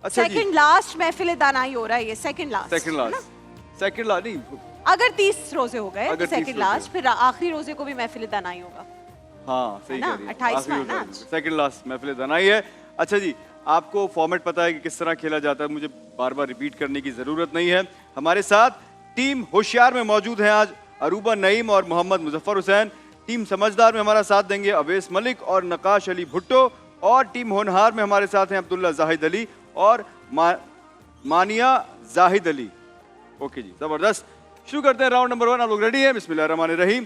अच्छा जी, second last महफिल दानाई हो रहा है ये, सेकंड लास्ट। सेकंड लास्ट नहीं, अगर 30 रोजे हो गए अगर तो 30 सेकंड रोजे। लास्ट, फिर आखिरी रोजे को भी महफिल दानाई होगा। हाँ सही है ना? कह रही है, 28वां है ना आज? सेकंड लास्ट महफिल दनाई है। अच्छा जी, आपको फॉर्मेट पता है कि किस तरह खेला जाता है, मुझे बार बार रिपीट करने की जरूरत नहीं है। हमारे साथ टीम होशियार में मौजूद हैं आज अरूबा नईम और मोहम्मद मुजफ्फर हुसैन। टीम समझदार में हमारा साथ देंगे अवेस मलिक और नकाश अली भुट्टो, और टीम होनहार में हमारे साथ हैं अब्दुल्ला जाहिद अली और मानिया जाहिद अली। ओके जी, जबरदस्त। शुरू करते हैं राउंड नंबर 1। आप लोग रेडी हैं? बिस्मिल्लाहिर्रहमानिर्रहीम।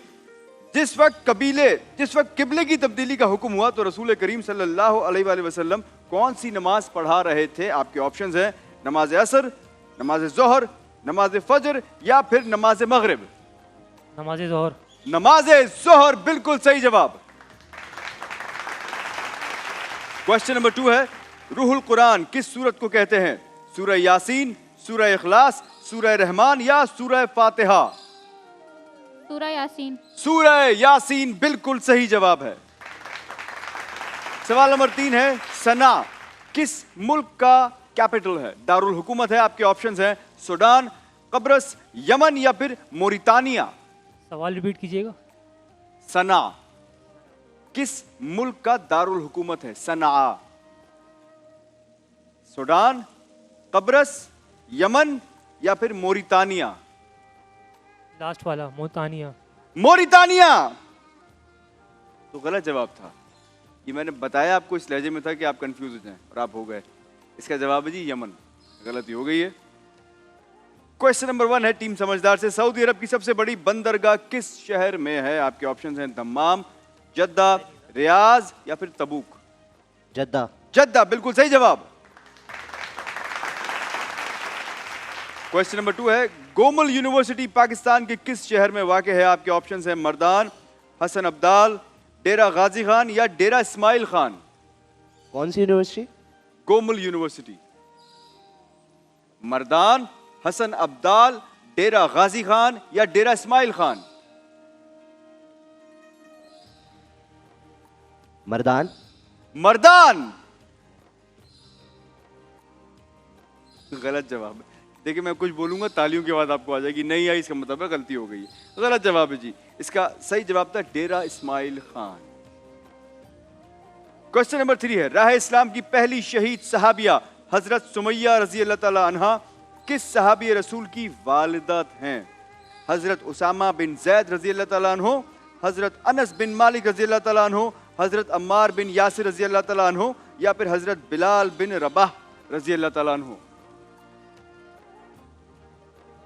जिस वक्त किबले की तब्दीली का हुक्म हुआ तो रसूल करीम सल्लल्लाहु अलैहि वसल्लम कौन सी नमाज पढ़ा रहे थे? आपके ऑप्शंस हैं नमाज असर, नमाज जोहर, नमाज फजर या फिर नमाज मगरिब। नमाज ज़ोहर। नमाज जोहर बिल्कुल सही जवाब। क्वेश्चन नंबर 2 है, रूहुल कुरान किस सूरत को कहते हैं? सूरह यासीन, सूरह इखलास, सूरह रहमान या सूरह फातिहा? सूरह यासीन। सूरह यासीन बिल्कुल सही जवाब है। सवाल नंबर 3 है, सना किस मुल्क का कैपिटल है? दारुल हुकूमत है। आपके ऑप्शंस हैं सूडान, कब्रस, यमन या फिर मोरितानिया। सवाल रिपीट कीजिएगा। सना किस मुल्क का दारुल हुकूमत है? सना, सूडान, कब्रस, यमन या फिर मोरितानिया। लास्ट वाला मोतानिया। मोरितानिया तो गलत जवाब था। ये मैंने बताया आपको इस लहजे में था कि आप कंफ्यूज हो जाएं और आप हो गए। इसका जवाब है जी यमन। गलती हो गई है। क्वेश्चन नंबर 1 है टीम समझदार से, सऊदी अरब की सबसे बड़ी बंदरगाह किस शहर में है? आपके ऑप्शंस हैं दम्माम, जद्दा, रियाज या फिर तबूक। जद्दा। जद्दा बिल्कुल सही जवाब। क्वेश्चन नंबर 2 है, गोमल यूनिवर्सिटी पाकिस्तान के किस शहर में वाक़ है? आपके ऑप्शंस हैं मर्दान, हसन अब्दाल, डेरा गाजी खान या डेरा इस्माइल खान। कौन सी यूनिवर्सिटी? गोमल यूनिवर्सिटी। मर्दान, हसन अब्दाल, डेरा गाजी खान या डेरा इस्माइल खान। मर्दान। मर्दान गलत जवाब है। देखिए मैं कुछ बोलूंगा, तालियों की आवाज आपको आ जाएगी, नहीं आई इसका मतलब है गलती हो गई है। गलत जवाब है जी। इसका सही जवाब था डेरा इस्माइल खान। क्वेश्चन नंबर 3 है, राह इस्लाम की पहली शहीद सहाबिया हजरत सुमैया रजी अल्लाह तआला अन्हा किस सहाबी रसूल की वालिदा हैं? हजरत उसामा बिन जैद रजी अल्लाह तआला अन्हु, हजरत अनस बिन मालिक रजी अल्लाह तआला अन्हु, हजरत अम्मार बिन यासिर रजी अल्लाह तआला अन्हु या फिर हजरत बिलाल बिन रबाह रजी अल्लाह तआला अन्हु।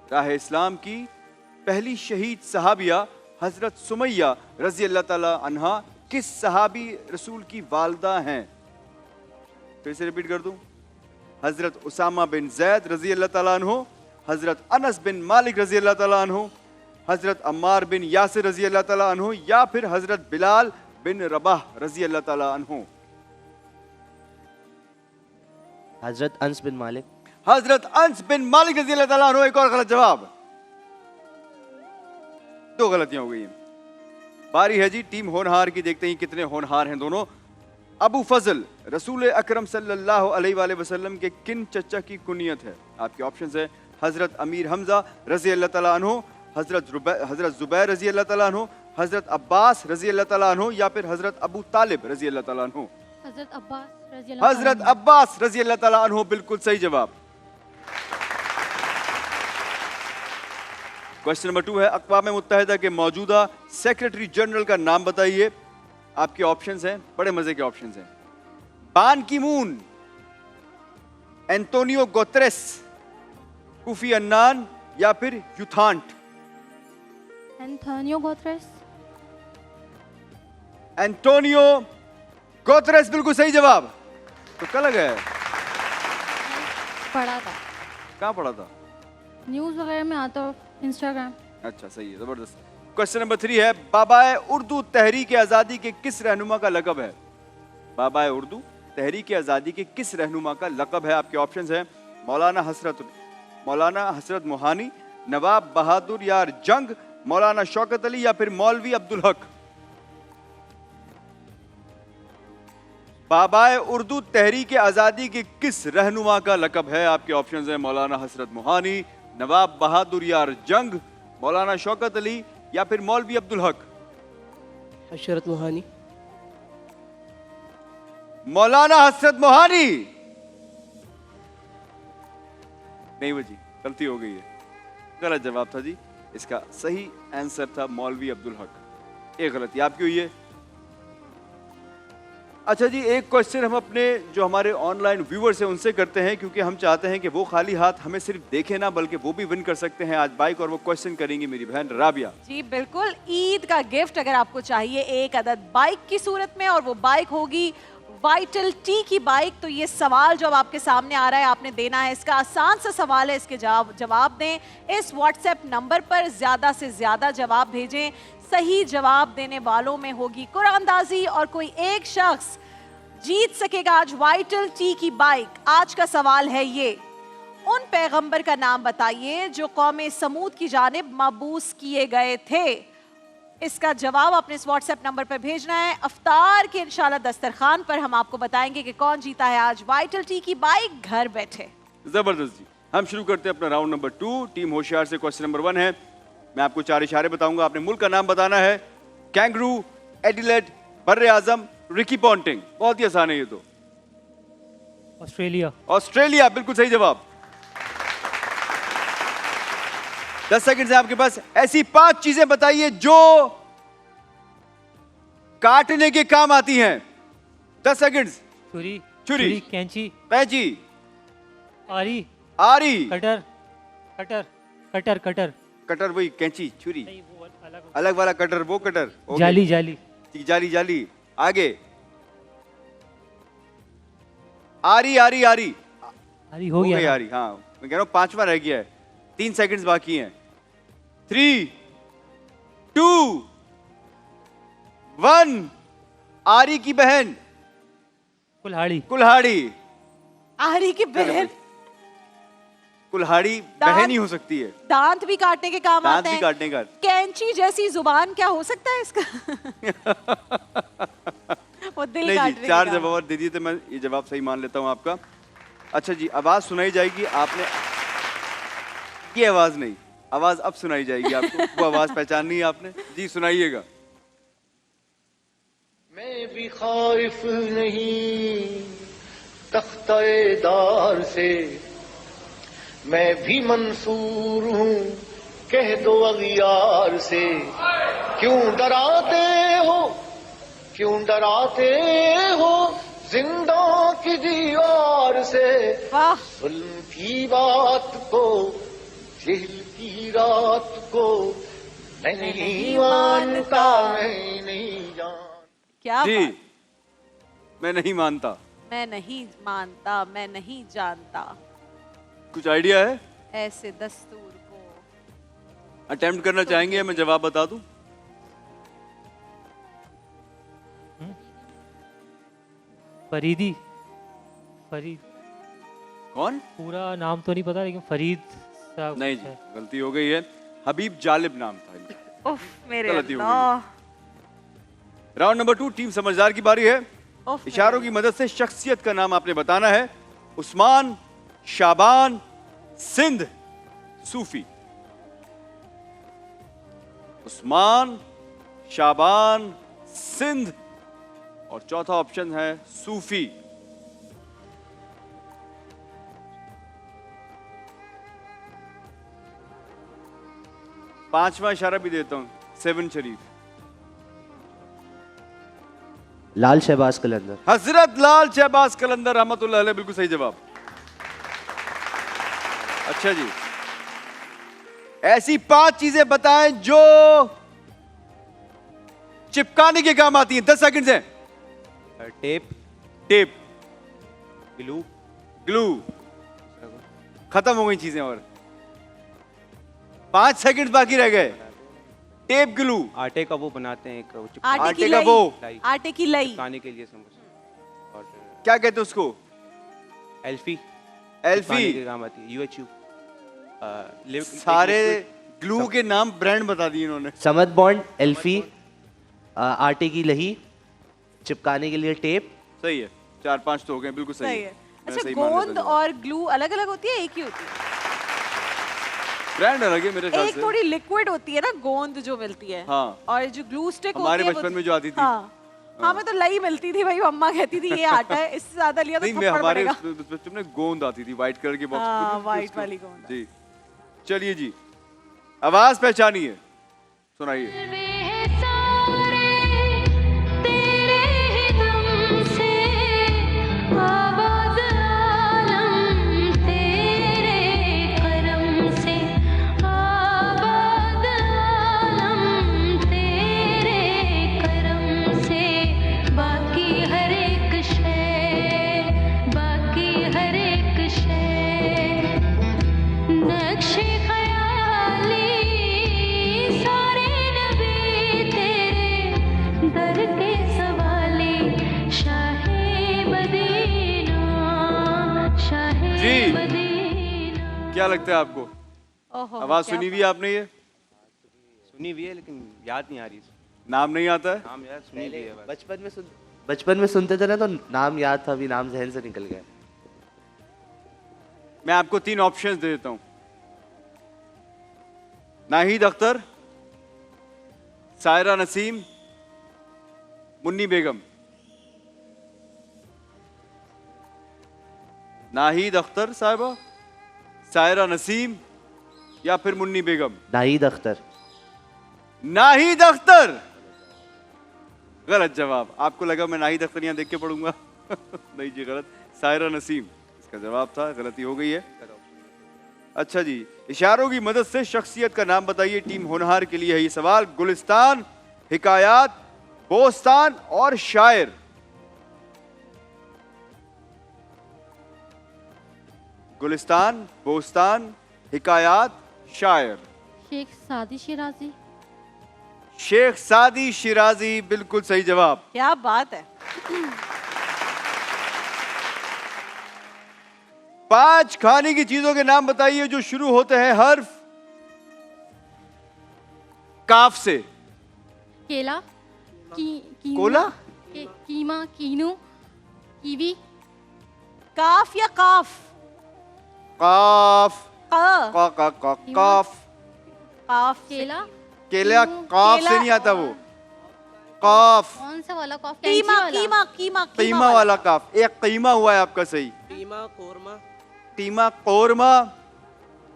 राह इस्लाम की पहली शहीद सहाबिया हजरत सुमैया रजी अल्लाह तआला अन्हा किस सहाबी रसूल की वालिदा हैं? फिर से रिपीट कर दूं, हजरत उसामा बिन जैद रजी अल्लाह तआला अन्हु, हजरत अनस बिन मालिक रजी अल्लाह तआला अन्हु, हजरत अम्मार बिन यासिर रजी अल्लाह तआला अन्हु या फिर हजरत बिलाल बिन रबाह रजी अल्लाह तआला अन्हु। हजरत अंस बिन मालिक। हजरत अंस बिन मालिक रजी अल्लाह तआला अन्हु। एक और गलत जवाब। 2 गलतियां हो गई हैं। बारी है जी टीम होनहार की, देखते हैं कितने होनहार हैं दोनों। अबू फजल रसूल अकरम सल्लल्लाहु अलैहि वसल्लम के किन चचा की कुनियत है? आपके ऑप्शंस है हजरत अमीर हमजा रजी अल्लाह तआला अन्हु, हजरत जुबैर रजी अल्लाह तआला अन्हु, हजरत अब्बास रजी अल्लाह तआला अन्हु या फिर हजरत अबू तालिब रजी अल्लाह तआला अन्हु। हजरत अब्बास रजी अल्लाह हजरत अब्बास रजी अल्लाह तआला अन्हु बिल्कुल सही जवाब। क्वेश्चन नंबर 2 है, अक़वाम मुत्तहिदा के मौजूदा सेक्रेटरी जनरल का नाम बताइए। आपके ऑप्शंस हैं, बड़े मजे के ऑप्शंस हैं, Ban Ki Moon, Antonio Guterres, Kofi Annan या फिर U Thant. Antonio Guterres. Antonio Guterres बिल्कुल सही जवाब। तो क्या लगा है? पढ़ा था। कहाँ पढ़ा था? न्यूज़ वगैरह में आता हो, इंस्टाग्राम। अच्छा सही है, जबरदस्त। क्वेश्चन नंबर 3 है, बाबाए उर्दू तहरीक आजादी के किस रहनुमा का लक़ब है? बाबाए उर्दू तहरीक आजादी के किस रहनुमा का लक़ब है? आपके ऑप्शंस हैं मौलाना हसरत मोहानी, नवाब बहादुर यार जंग, मौलाना शौकत अली या फिर मौलवी अब्दुल हक। बाबाए उर्दू तहरीक आज़ादी के किस रहनुमा का लकब है? आपके ऑप्शंस हैं मौलाना हसरत मोहानी, नवाब बहादुर यार जंग, मौलाना शौकत अली या फिर मौलवी अब्दुल हक। हशरत मोहानी। मौलाना हसरत मोहानी नहीं बजी, गलती हो गई है, गलत जवाब था जी। इसका सही आंसर था मौलवी अब्दुल हक। एक गलती आपकी हुई है। अच्छा जी, एक क्वेश्चन हम अपने जो हमारे ऑनलाइन व्यूअर्स हैं उनसे करते हैं, क्योंकि हम चाहते हैं कि वो खाली हाथ हमें सिर्फ देखें ना, बल्कि वो भी विन कर सकते हैं आज बाइक, और वो क्वेश्चन करेंगी मेरी बहन राबिया। जी बिल्कुल, ईद का गिफ्ट अगर आपको चाहिए एक अदद बाइक की सूरत में, और वो बाइक होगी वाइटल टी की बाइक, तो ये सवाल जो अब आपके सामने आ रहा है आपने देना है। इसका आसान सा सवाल है, इसके जवाब दें इस व्हाट्सएप नंबर पर, ज्यादा से ज्यादा जवाब भेजें। सही जवाब देने वालों में होगी कुरानंदाजी और कोई एक शख्स जीत सकेगा आज वाइटल टी की बाइक। आज का सवाल है ये, उन पैगंबर का नाम बताइए जो कौम समूद की जानिब मबूस किए गए थे। इसका जवाब अपने इस व्हाट्सएप नंबर पर भेजना है। अफ्तार के इंशाल्लाह दस्तरखान पर हम आपको बताएंगे कि कौन जीता है आज वाइटल टी की बाइक घर बैठे। जबरदस्त जी, हम शुरू करते हैं अपना राउंड नंबर 2। टीम होशियार से क्वेश्चन नंबर 1 है। मैं आपको 4 इशारे बताऊंगा, आपने मुल्क का नाम बताना है। कैंगरू, एडिलेड, बर्रे आजम, रिकी पॉन्टिंग। बहुत ही आसान है ये तो। ऑस्ट्रेलिया। ऑस्ट्रेलिया बिल्कुल सही जवाब। 10 सेकंड है आपके पास। ऐसी 5 चीजें बताइए जो काटने के काम आती हैं। 10 सेकंड। छुरी, कैंची, पैंची, आरी, आरी, कटर, कटर वही कैंची, छुरी, नहीं, वो अलग अलग वाला कटर, वो कटर। ओके। जाली, जाली, जाली। आगे आरी, आरी, आरी, आरी हो गया ना? आरी। हाँ, मैं कह रहा हूं 5वां रह गया है। 3 सेकंड्स बाकी हैं। 3, 2, 1। आरी की बहन कुल्हाड़ी। कुल्हाड़ी। आरी की बहन, कुल्हाड़ी बहन ही हो सकती है। दांत भी काटने के काम दांत आते भी हैं। काटने का। कैंची जैसी जुबान क्या हो सकता है इसका? वो दिल नहीं काटने जी, के 4 काम। जवाब दे दिए तो मैं ये जवाब सही मान लेता हूं आपका। अच्छा जी, आवाज सुनाई जाएगी आपने, ये आवाज नहीं, आवाज अब सुनाई जाएगी आपको। वो आवाज पहचाननी है आपने जी, सुनाइएगा। मैं भी खारिफ नहीं तख्ते-दार से, मैं भी मंसूर हूँ कह दो अगियार से। क्यों डराते हो, क्यों डराते हो जिंदा की दीवार से। वाह, जुल्म की बात को, जेल की रात को मैं नहीं मानता, मैं नहीं जानता। क्या जी, बात। मैं नहीं मानता। मैं नहीं मानता, मैं नहीं जानता, कुछ आइडिया है? ऐसे दस्तूर को। अटेम्प्ट करना चाहेंगे? मैं जवाब बता दूं? फरीदी, फरीद। कौन? पूरा नाम तो नहीं पता, लेकिन फरीद सा नहीं कुछ जी, है। गलती हो गई है। हबीब जालिब नाम था इनका। उफ मेरे गलती हो अल्लाह। राउंड नंबर 2, टीम समझदार की बारी है। उफ, इशारों की मदद से शख्सियत का नाम आपने बताना है। उस्मान, शाबान, सिंध, सूफी। उस्मान, शाबान, सिंध, और चौथा ऑप्शन है सूफी। पांचवा इशारा भी देता हूं, 7 शरीफ। लाल शहबाज कलंदर। हजरत लाल शहबाज कलंदर रहमतुल्लाह अलैह, बिल्कुल सही जवाब। अच्छा जी, ऐसी 5 चीजें बताएं जो चिपकाने के काम आती हैं। 10 सेकंड हैं। टेप, टेप, ग्लू, ग्लू, खत्म हो गई चीजें और 5 सेकंड बाकी रह गए। टेप, ग्लू, आटे का वो बनाते हैं एक वो आटे की आटे का लई, वो। आटे की लई। चिपकाने के लिए और क्या कहते हैं उसको? एल्फी एल्फी। चिपकाने के काम आती है। UHU सारे ग्लू के नाम ब्रांड बता दिए इन्होंने। समद बॉन्ड, एल्फी, आटे की लही, चिपकाने के लिए टेप, सही है। 4-5 तो हो गए, बिल्कुल सही सही है। है। मैं अच्छा, सही मान लेता गोंद हूँ। और ग्लू अलग अलग होती है, एक ही होती है? ब्रांड अलग है मेरे ख्याल एक से। थोड़ी लिक्विड होती है ना गोंद जो मिलती है, हाँ। और जो ग्लू स्टिक होती हमारे है बचपन में जो आती थी। हाँ, हमें तो लई मिलती थी भाई, मम्मा कहती थी ये आटा है, इससे ज्यादा लिया तो नहीं, मैं थप्पड़ हमारे पड़ेगा। बचपन में गोंद आती थी, व्हाइट कलर की बॉक्स। हाँ, white वाली गोंद। जी, चलिए जी, आवाज पहचानिए, सुनाइए। जी, क्या लगता है आपको? ओहो, आवाज क्या सुनी हुई है आपने? ये सुनी हुई है लेकिन याद नहीं आ रही। नाम नहीं आता है? नाम याद सुनी हुई है बस। बचपन में सुनते थे ना तो नाम याद था, अभी नाम जहन से निकल गया। मैं आपको 3 ऑप्शंस दे देता हूं। नाहिद अख्तर, सायरा नसीम, मुन्नी बेगम। नाहिद अख्तर साहिबा, सायरा नसीम या फिर मुन्नी बेगम? नाहिद अख्तर। नाहिद अख्तर गलत जवाब। आपको लगा मैं नाहिद अख्तर यहां देख के पढ़ूंगा? नहीं जी, गलत। सायरा नसीम इसका जवाब था, गलती हो गई है। अच्छा जी, इशारों की मदद से शख्सियत का नाम बताइए। टीम होनहार के लिए है ये सवाल। गुलिस्तान, हिकायात, बोस्तान और शायर। गुलिस्तान, बोस्तान, हिकायात, शायर। शेख सादी शिराजी। शेख सादी शिराजी बिल्कुल सही जवाब। क्या बात है। 5 खाने की चीजों के नाम बताइए जो शुरू होते हैं हर्फ काफ से। केला। कोला? कीमा, कीनू, कीवी। काफ या काफ? काफ। क। काफ। काफ से- केला। केला काफ से केला- नहीं आता वो। काफ। कौन सा वाला कॉफ? कीमा, कीमा, कीमा, कीमा वाला काफ। एक कीमा हुआ है आपका सही। कीमा, कोरमा। कीमा, कोरमा।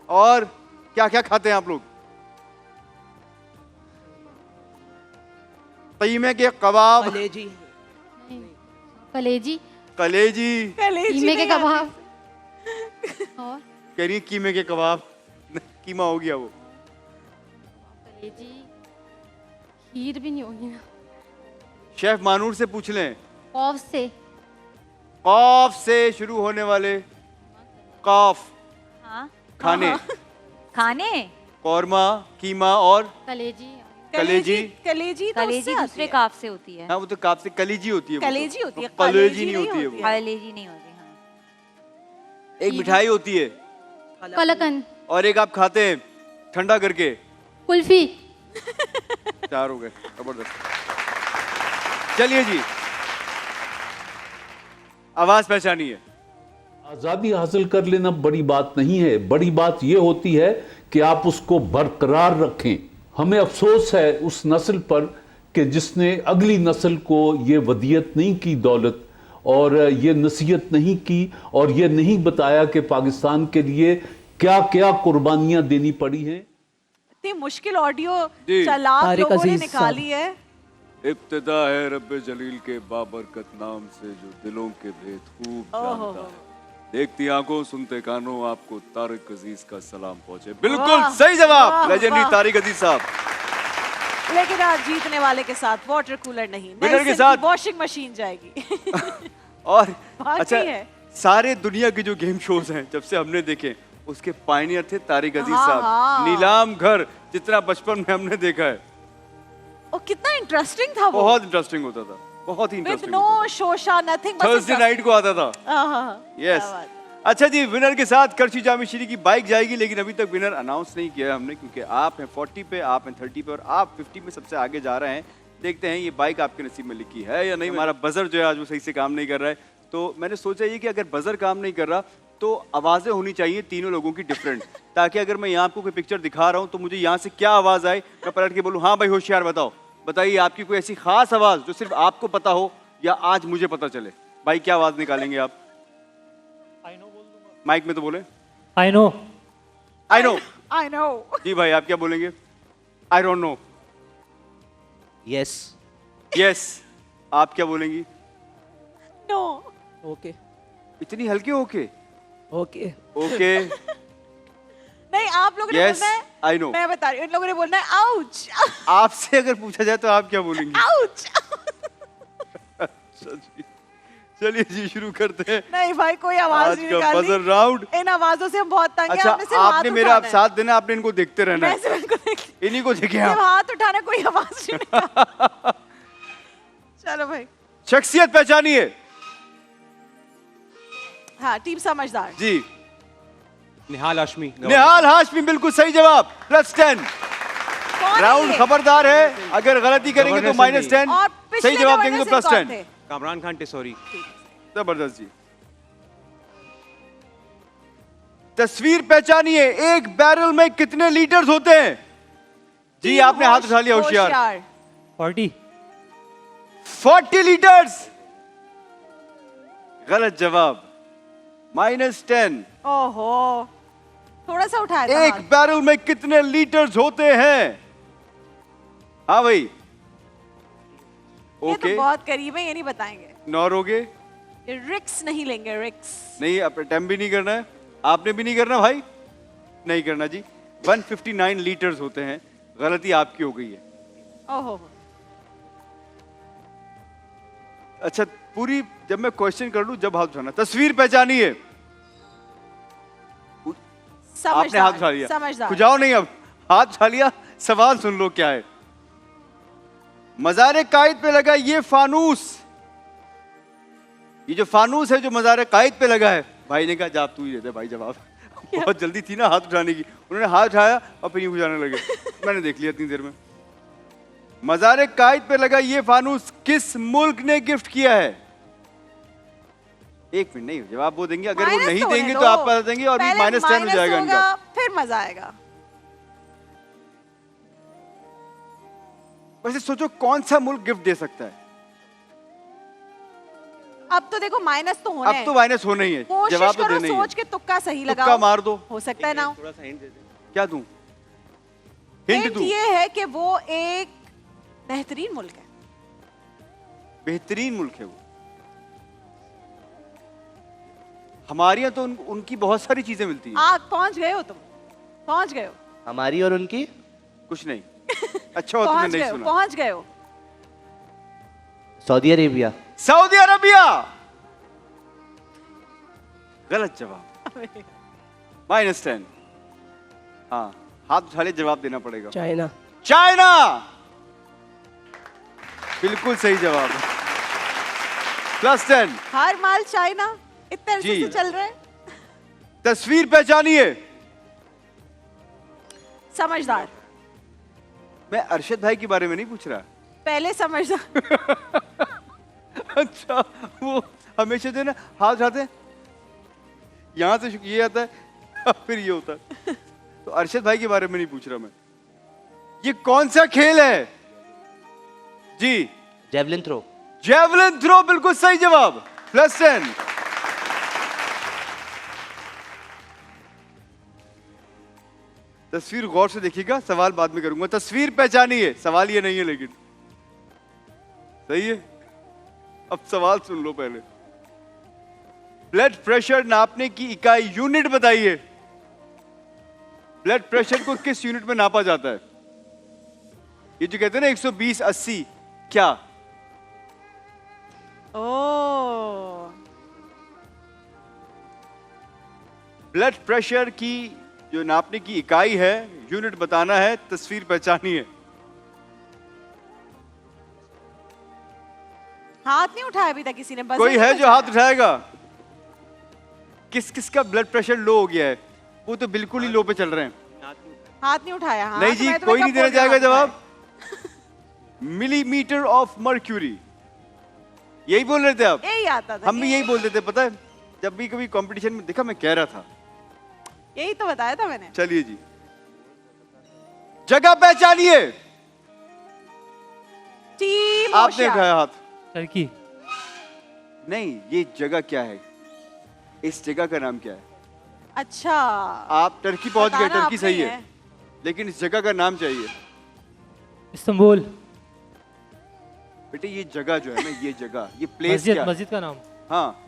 और क्या क्या खाते हैं आप लोग? कीमे के कबाब, कलेजी। कलेजी। कलेजी। कलेजी कीमे के नहीं आती। कबाब। और कह रही है कीमे के कबाब। कीमा हो गया वो। कलेजी। खीर भी नहीं होगी ना। शेफ मानूर से पूछ लें। कॉफ से। कॉफ से शुरू होने वाले कॉफ हाँ खाने। खाने कौरमा, कीमा और कलेजी। कलेजी। कलेजी तो कलेजी उससे आती दूसरे है। काफ से होती है। हाँ, वो तो काफ से कलीजी होती है। वो तो। कलेजी होती है, कलेजी कलेजी नहीं नहीं होती है होती वो। है। कलेजी नहीं होती। हाँ एक मिठाई होती है कलकन। और एक आप खाते हैं ठंडा करके। कुल्फी। 4 हो गए, जबरदस्त। चलिए जी, आवाज पहचानिए। आज़ादी हासिल कर लेना बड़ी बात नहीं है, बड़ी बात यह होती है कि आप उसको बरकरार रखें। हमें अफसोस है उस नस्ल पर कि जिसने अगली नस्ल को ये वदियत नहीं की दौलत, और ये नसीहत नहीं की, और ये नहीं बताया कि पाकिस्तान के लिए क्या क्या कुर्बानियां देनी पड़ी हैं। इतनी मुश्किल ऑडियो जी। चालाक तारिक लोगों ने अजीज निकाली है। इब्तिदा है रब्बे जलील के बाबरकत नाम से जो दिलों के भेद खूब जानता है। देखती आंखों सुनते कानों आपको तारिक अजीज का सलाम पहुंचे। बिल्कुल वाह, सही जवाब, वाह, लेजेंडरी वाह। तारिक अजीज साहब। लेकिन आज जीतने वाले के साथ वाटर कूलर नहीं, विनर के साथ वॉशिंग मशीन जाएगी। और बाकी अच्छा, है। सारे दुनिया के जो गेम शोज हैं जब से हमने देखे, उसके पायनियर थे तारिक अजीज हाँ, साहब। हाँ। नीलाम घर जितना बचपन में हमने देखा है, और कितना इंटरेस्टिंग था वो। बहुत इंटरेस्टिंग होता था, बहुत ही विद इंटरेस्टिंग नो शोशा नथिंग। थर्सडे नाइट को आता था। यस। अच्छा जी, विनर के साथ करशी जामी श्री की बाइक जाएगी, लेकिन अभी तक विनर अनाउंस नहीं किया है हमने, क्योंकि आप हैं 40 पे, आप हैं 30 पे और आप 50 में सबसे आगे जा रहे हैं। देखते हैं ये बाइक आपके नसीब में लिखी है या नहीं। हमारा बजर जो है आज वो सही से काम नहीं कर रहा है, तो मैंने सोचा ये कि अगर बजर काम नहीं कर रहा तो आवाजें होनी चाहिए तीनों लोगों की डिफरेंट, ताकि अगर मैं यहाँ आपको कोई पिक्चर दिखा रहा हूँ तो मुझे यहाँ से क्या आवाज आए, मैं पलट के बोलूँ हाँ भाई होशियार बताओ, बताइए आपकी कोई ऐसी खास आवाज जो सिर्फ आपको पता हो या आज मुझे पता चले। भाई क्या आवाज निकालेंगे आप? माइक में तो बोले। I know. I know. I know. जी भाई आप क्या बोलेंगे? I don't know. Yes. Yes. आप क्या बोलेंगी? नो। ओके। इतनी हल्के ओके? ओके। ओके। नहीं, आप लोगों ने Yes, बोलना है। I know. मैं बता रही हूँ, इन लोगों ने बोलना है आउच। आपसे अगर पूछा जाए तो आप क्या बोलेंगी? आउच। अच्छा जी। चलिए जी शुरू करते हैं नहीं भाई, कोई आवाज आज नहीं का निकालनी। Buzzer round. इन आवाजों से हम बहुत तंग हैं। अच्छा आपने सिर्फ हाथ आपने मेरा आप उठाना है। साथ देना, आपने इनको देखते रहना मैं है। सिर्फ इनको देख- इन्हीं को देखें सिर्फ आप। हाथ उठाना, कोई आवाज नहीं निकालनी। चलो भाई। शख्सियत पहचानिए। हाँ, टीम समझदार। जी। निहाल हाशमी। निहाल हाशमी बिल्कुल सही जवाब, +10। कौन है राउंड ये? खबरदार है, अगर गलती करेंगे तो गवर्नर -10, और पिछले सही जवाब देंगे तो गवर्नर सिंह कौन +10। थे? कामरान खान टिसोरी। जबरदस्त जी। तस्वीर पहचानिए, एक बैरल में कितने लीटर्स होते हैं? जी आपने हाथ उठा लिया, होशियार। 40। 40 लीटर्स गलत जवाब, -10। ओहो, थोड़ा सा उठाया था एक हाथ। बैरल में कितने लीटर्स होते हैं? हाँ भाई। ये ओके, तो बहुत करीब है, ये नहीं बताएंगे। 9 हो गए। ये रिक्स नहीं लेंगे, रिक्स। नहीं, अटेम्प्ट भी नहीं करना है, आपने भी नहीं करना भाई, नहीं करना जी। 159 लीटर्स होते हैं, गलती आपकी हो गई है। ओहो। अच्छा पूरी, जब मैं क्वेश्चन कर लूं जब हाथ उठाना। तस्वीर पहचानिए। आपने हाथ उठा लिया, समझदार। खुजाओ नहीं, अब हाथ उठा लिया, सवाल सुन लो क्या है। मज़ार कायद पे लगा ये फानूस, ये जो फानूस है जो मज़ार कायद पे लगा है, भाई ने कहा जा तू ही दे दे भाई जवाब। बहुत जल्दी थी ना हाथ उठाने की, उन्होंने हाथ उठाया और फिर यूं खुजाने लगे। मैंने देख लिया इतनी देर में। मज़ार कायद पे लगा ये फानूस किस मुल्क ने गिफ्ट किया है? 1 मिनट, नहीं जवाब वो देंगे, अगर वो माइनस नहीं होने देंगे दो। तो आप बता देंगे और भी पहले -10 हो माइनस जाएगा इनका। होगा, फिर मजा आएगा। वैसे सोचो कौन सा मुल्क गिफ्ट दे सकता है? अब तो देखो माइनस तो होने अब तो माइनस होना ही है, कोशिश जवाब तो करो, देना ही है। सोच के तुक्का सही लगाओ। तुक्का मार दो। हो सकता है ना हो। थोड़ा सा हिंट दे दें। क्या दूं? हिंट हिंट दूं? ये है कि वो एक बेहतरीन मुल्क है। बेहतरीन मुल्क है वो। हमारे यहाँ तो उनकी बहुत सारी चीजें मिलती हैं। पहुंच गए हो तुम, पहुंच गए हो। हमारी और उनकी कुछ नहीं। अच्छा हो तुमने पहुंच गए नहीं हो, सुना। पहुंच गए हो। Saudi Arabia. सऊदी अरबिया गलत जवाब, -10। हाँ हाथ उठा ले, जवाब देना पड़ेगा। चाइना। चाइना बिल्कुल सही जवाब है, +10। हर माल चाइना, इतने अरसे जी। से चल रहे हैं। तस्वीर पहचानिए। समझदार। मैं अरशद भाई के बारे में नहीं पूछ रहा। पहले समझदार। अच्छा वो हमेशा जो है ना हाथ उठाते हैं, यहाँ से ये आता है फिर ये होता है। तो अरशद भाई के बारे में नहीं पूछ रहा मैं। ये कौन सा खेल है? जी जेवलिन थ्रो। जेवलिन थ्रो बिल्कुल सही जवाब, +10। तस्वीर गौर से देखिएगा, सवाल बाद में करूंगा। तस्वीर पहचानिए, सवाल ये नहीं है लेकिन सही है। अब सवाल सुन लो पहले। ब्लड प्रेशर नापने की इकाई यूनिट बताइए। ब्लड प्रेशर को किस यूनिट में नापा जाता है? ये जो कहते हैं ना 120/80, क्या? ओ, ब्लड प्रेशर की जो नापने की इकाई है, यूनिट बताना है, तस्वीर पहचानी है। हाथ नहीं उठाया अभी तक किसी ने। बस कोई है जो हाथ उठाएगा? किस किस का ब्लड प्रेशर लो हो गया है? वो तो बिल्कुल ही लो पे चल रहे हैं। हाथ नहीं उठाया। हाँ, नहीं तो जी, मैं तुम्हें कोई नहीं कब देना बोल रहा चाहेगा हूँ? जवाब। मिलीमीटर ऑफ मर्क्यूरी, यही बोल रहे थे आप? यही आता था। हम भी यही बोलते थे, पता है, जब भी कभी कंपटीशन में देखा मैं कह रहा था। यही तो बताया था मैंने। चलिए जी, जगह पहचानिए। टीम आपने होशियार। उठाया हाथ। टर्की। नहीं, ये जगह क्या है? इस जगह का नाम क्या है? अच्छा, आप टर्की पहुंच गए, बताना टर्की आपने सही है, लेकिन इस जगह का नाम चाहिए। इस्तांबुल। बेटे ये जगह जो है ना, ये जगह, ये प्लेस मस्जिद, क्या है? मस्जिद का नाम। हाँ,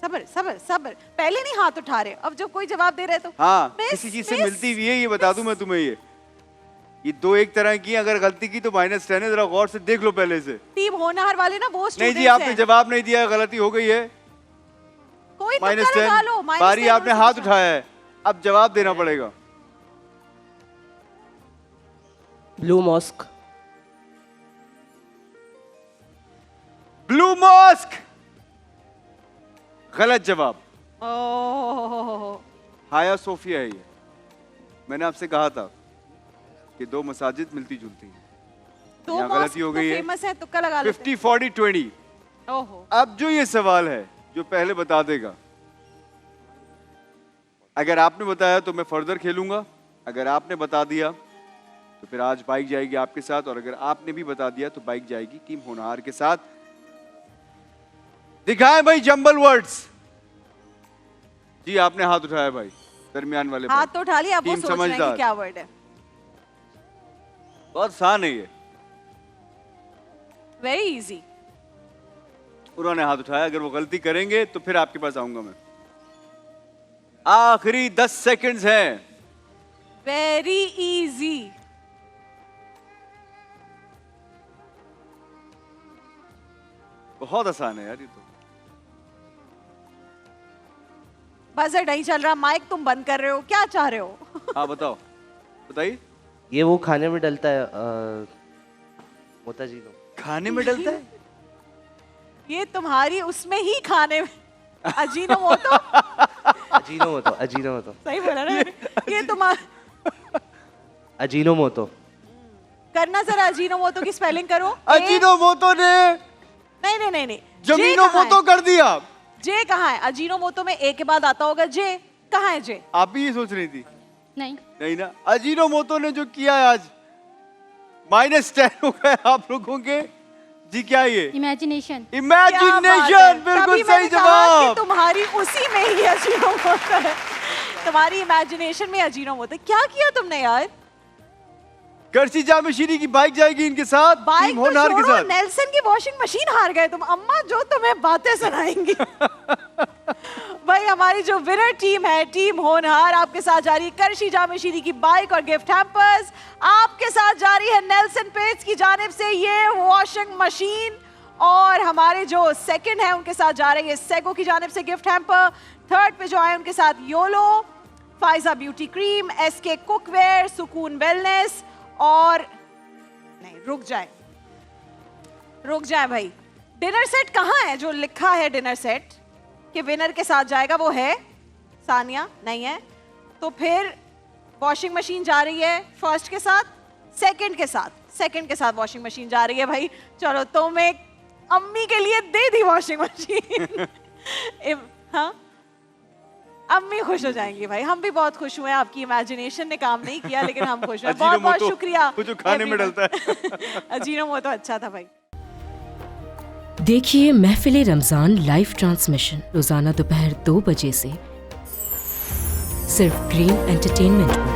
सबर सबर सबर, पहले नहीं हाथ उठा रहे, अब जब कोई जवाब दे रहे तो हाँ, मिस, किसी चीज से मिस, मिलती हुई है, ये बता दूं मैं तुम्हें। ये दो एक तरह की, अगर गलती की तो -10 है, जरा गौर से देख लो पहले से। टीम होनहार वाले ना वो नहीं स्टूडेंट्स जी, आपने जवाब नहीं दिया, गलती हो गई है। कोई तुक्का -10, लगा लो, बारी -10 आपने हाथ उठाया है, अब जवाब देना पड़ेगा। Blue mask. ब्लू मॉस्क गलत जवाब। ओह, हाया सोफिया है ये। मैंने आपसे कहा था कि दो मसाजिद मिलती जुलती हैं। दो यहाँ गलती हो गई है। फेमस है, तुक्का लगा लेते 50, 40, 20। ओहो, अब जो ये सवाल है, जो पहले बता देगा, अगर आपने बताया तो मैं फर्दर खेलूंगा, अगर आपने बता दिया तो फिर आज बाइक जाएगी आपके साथ, और अगर आपने भी बता दिया तो बाइक जाएगी टीम होनहार के साथ। दिखाएं भाई जंबल वर्ड्स। जी आपने हाथ उठाया भाई, दरमियान वाले हाथ भाई। तो उठा लिया, अब वो टीम सोच रहे हैं कि समझदार। क्या वर्ड है। बहुत आसान है ये, वेरी इजी। उन्होंने हाथ उठाया, अगर वो गलती करेंगे तो फिर आपके पास आऊंगा मैं। आखिरी 10 सेकंड्स हैं। Very easy. बहुत आसान है यार ये तो। बजर नहीं चल रहा, माइक तुम बंद कर रहे हो, क्या चाह रहे हो? हाँ बताओ, बताइए। ये वो खाने में डलता है, मोता जी लो। खाने में डलता है? ये तुम्हारी उसमें ही खाने में अजीनोमोटो। अजीनोमोटो, अजीनोमोटो, सही बोला ना? ये तुम्हारा अजीनोमोटो। करना जरा, अजीनोमोटो की स्पेलिंग करो। अजीनोमोटो ने नहीं नहीं नहीं नहीं, जमीनोमोटो कर दिया। जे कहाँ है? अजीनोमोटो में ए के बाद आता होगा जे, कहाँ है जे? आप भी ये सोच रही थी? नहीं, नहीं ना, अजीनोमोटो ने जो किया है आज, -10 हो गए आप लोगों के। जी क्या ये? इमेजिनेशन। इमेजिनेशन, बिल्कुल सही जवाब। तुम्हारी उसी में ही अजीनोमोटो है, तुम्हारी इमेजिनेशन में अजीनोमोटो। क्या किया तुमने यार? गर्सी जामशीरी की बाइक जाएगी इनके साथ, बाइक टीम तो होनहार के छोड़ो, साथ। नेल्सन की वॉशिंग मशीन हार गए तुम। अम्मा जो तुम्हें बातें सुनाएंगी। भाई हमारी जो विनर टीम है, टीम होनहार, आपके साथ जा रही है कर्शी जामशीरी की बाइक और गिफ्ट हैम्पर्स। आपके साथ जा रही है नेल्सन पेट्स की जानिब से ये वॉशिंग मशीन, और हमारे जो सेकंड है उनके साथ जा रही है सेगो की जानिब से गिफ्ट हैम्पर। थर्ड पे जो आए उनके साथ yolo, Faiza beauty cream, SK cookware, Sukoon wellness, और नहीं रुक जाए भाई, डिनर सेट कहाँ है? जो लिखा है डिनर सेट कि विनर के साथ जाएगा वो है सानिया, नहीं है तो फिर वॉशिंग मशीन जा रही है फर्स्ट के साथ, सेकंड के साथ वॉशिंग मशीन जा रही है। भाई चलो, तुम एक अम्मी के लिए दे दी वॉशिंग मशीन। हाँ, अम्मी खुश हो जाएंगी भाई। हम भी बहुत खुश हुए, आपकी इमेजिनेशन ने काम नहीं किया लेकिन हम खुश हुए। बहुत बहुत शुक्रिया। वो जो खाने में डलता है। अजीनोमोटो अच्छा था भाई। देखिए महफिल रमजान लाइव ट्रांसमिशन रोजाना दोपहर 2 बजे से सिर्फ ग्रीन एंटरटेनमेंट पर।